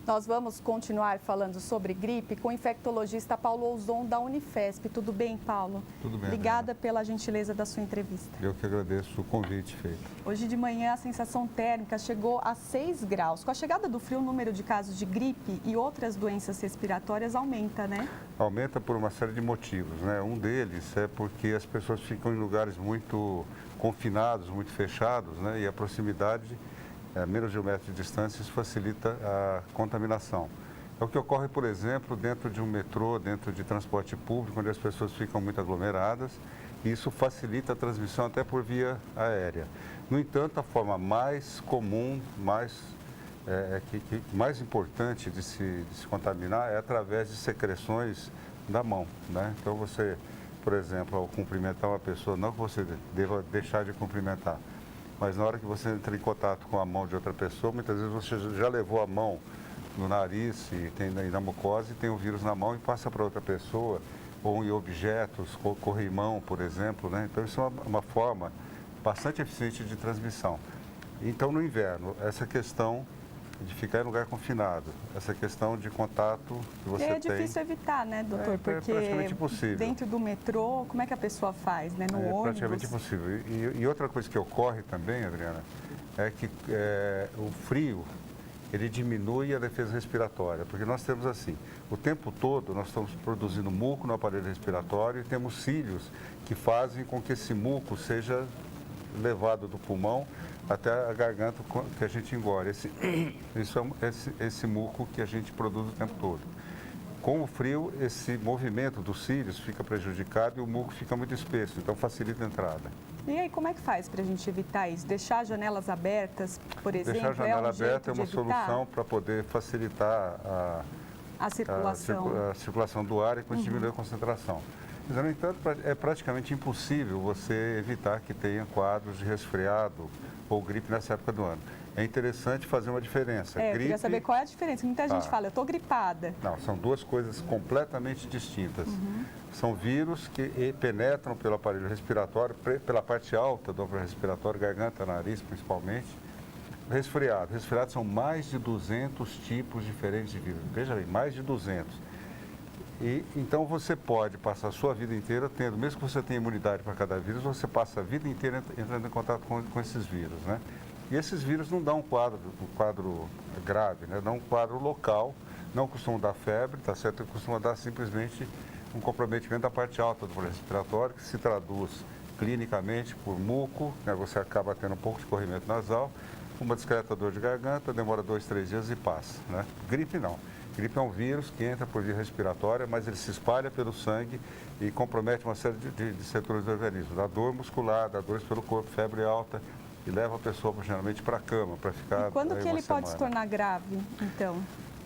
Nós vamos continuar falando sobre gripe com o infectologista Paulo Ouzon, da Unifesp. Tudo bem, Paulo? Tudo bem. Obrigada pela gentileza da sua entrevista. Eu que agradeço o convite feito. Hoje de manhã a sensação térmica chegou a 6 graus. Com a chegada do frio, o número de casos de gripe e outras doenças respiratórias aumenta, né? Aumenta por uma série de motivos, né? Um deles é porque as pessoas ficam em lugares muito confinados, muito fechados, né? E a proximidade, menos de 1 metro de distância, isso facilita a contaminação. É o que ocorre, por exemplo, dentro de um metrô, dentro de transporte público, onde as pessoas ficam muito aglomeradas, e isso facilita a transmissão até por via aérea. No entanto, a forma mais comum, mais importante de se contaminar é através de secreções da mão, né? Então você, por exemplo, ao cumprimentar uma pessoa, não que você deva deixar de cumprimentar, mas na hora que você entra em contato com a mão de outra pessoa, muitas vezes você já levou a mão no nariz e na mucosa e tem o vírus na mão e passa para outra pessoa, ou em objetos, corrimão, por exemplo, né? Então isso é uma forma bastante eficiente de transmissão. Então no inverno, essa questão de ficar em lugar confinado, essa questão de contato que você tem... É difícil evitar, né, doutor? Porque é praticamente impossível. Dentro do metrô, como é que a pessoa faz, né, no ônibus? É praticamente impossível. E outra coisa que ocorre também, Adriana, é que o frio, ele diminui a defesa respiratória, porque nós temos assim, o tempo todo nós estamos produzindo muco no aparelho respiratório e temos cílios que fazem com que esse muco seja levado do pulmão até a garganta que a gente engole. Esse muco que a gente produz o tempo todo. Com o frio, esse movimento dos cílios fica prejudicado e o muco fica muito espesso, então facilita a entrada. E aí, como é que faz para a gente evitar isso? Deixar janelas abertas, por exemplo, Deixar a janela aberta é uma evitar solução para poder facilitar a circulação do ar e diminuir a concentração. Mas, no entanto, é praticamente impossível você evitar que tenha quadros de resfriado ou gripe nessa época do ano. É interessante fazer uma diferença. Eu queria saber qual é a diferença. Muita gente fala, eu estou gripada. Não, são duas coisas completamente distintas. São vírus que penetram pelo aparelho respiratório, pela parte alta do aparelho respiratório, garganta, nariz principalmente. Resfriado. Resfriado são mais de 200 tipos diferentes de vírus. Veja bem, mais de 200. E, então você pode passar a sua vida inteira tendo, mesmo que você tenha imunidade para cada vírus, você passa a vida inteira entrando em contato com esses vírus, né? E esses vírus não dão um quadro grave, né? Dão um quadro local, não costumam dar febre, tá certo? Costumam dar simplesmente um comprometimento da parte alta do aparelho respiratório, que se traduz clinicamente por muco, né? Você acaba tendo um pouco de corrimento nasal, uma discreta dor de garganta, demora 2, 3 dias e passa, né? Gripe não. Gripe é um vírus que entra por via respiratória, mas ele se espalha pelo sangue e compromete uma série de setores do organismo. Dá dor muscular, dá dores pelo corpo, febre alta e leva a pessoa geralmente para a cama, para ficar. E quando que ele pode se tornar grave, então?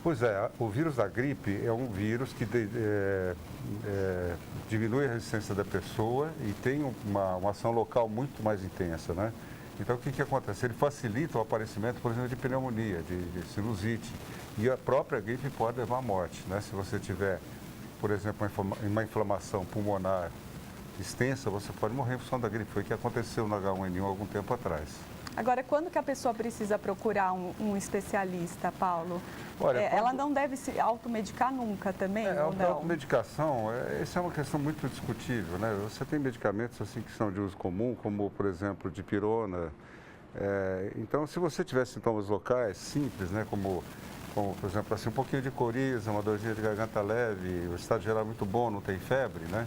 Pois é, o vírus da gripe é um vírus que diminui a resistência da pessoa e tem uma ação local muito mais intensa, né? Então, o que acontece? Ele facilita o aparecimento, por exemplo, de pneumonia, de sinusite. E a própria gripe pode levar à morte, né? Se você tiver, por exemplo, uma inflamação pulmonar extensa, você pode morrer em função da gripe. Foi o que aconteceu no H1N1 há algum tempo atrás. Agora, quando que a pessoa precisa procurar um especialista, Paulo? Olha, ela não deve se automedicar nunca também, ou não? A automedicação, essa é uma questão muito discutível, né? Você tem medicamentos assim que são de uso comum, como, por exemplo, dipirona. Então, se você tiver sintomas locais simples, né, como por exemplo, assim, um pouquinho de coriza, uma dorzinha de garganta leve, o estado geral é muito bom, não tem febre, né?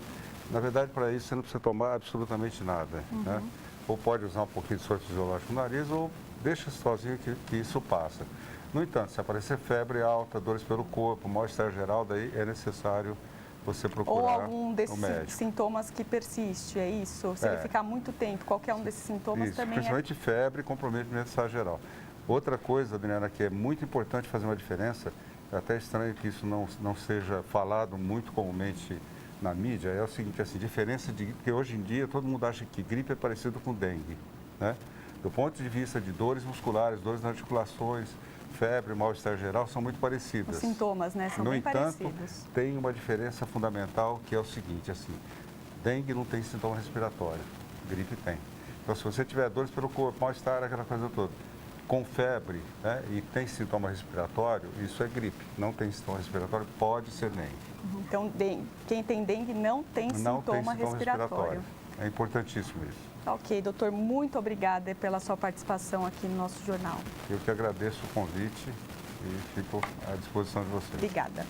Na verdade, para isso, você não precisa tomar absolutamente nada, né? Ou pode usar um pouquinho de soro fisiológico no nariz, ou deixa sozinho que isso passa. No entanto, se aparecer febre alta, dores pelo corpo, mal-estar geral, daí é necessário você procurar ou algum desses o médico. sintomas que persiste, é isso? Se ele ficar muito tempo, qualquer um desses sintomas isso, também principalmente febre e comprometimento geral. Outra coisa, Adriana, que é muito importante fazer uma diferença, é até estranho que isso não seja falado muito comumente na mídia, é o seguinte, assim, diferença de que hoje em dia todo mundo acha que gripe é parecido com dengue, né? Do ponto de vista de dores musculares, dores nas articulações, febre, mal-estar geral, são muito parecidas. Os sintomas, né, são bem parecidos. No entanto, tem uma diferença fundamental que é o seguinte, assim, dengue não tem sintoma respiratório, gripe tem. Então, se você tiver dores pelo corpo, mal-estar, aquela coisa toda, com febre, né, e tem sintoma respiratório, isso é gripe. Não tem sintoma respiratório, pode ser dengue. Então, quem tem dengue não tem sintoma respiratório. É importantíssimo isso. Ok, doutor, muito obrigada pela sua participação aqui no nosso jornal. Eu que agradeço o convite e fico à disposição de vocês. Obrigada.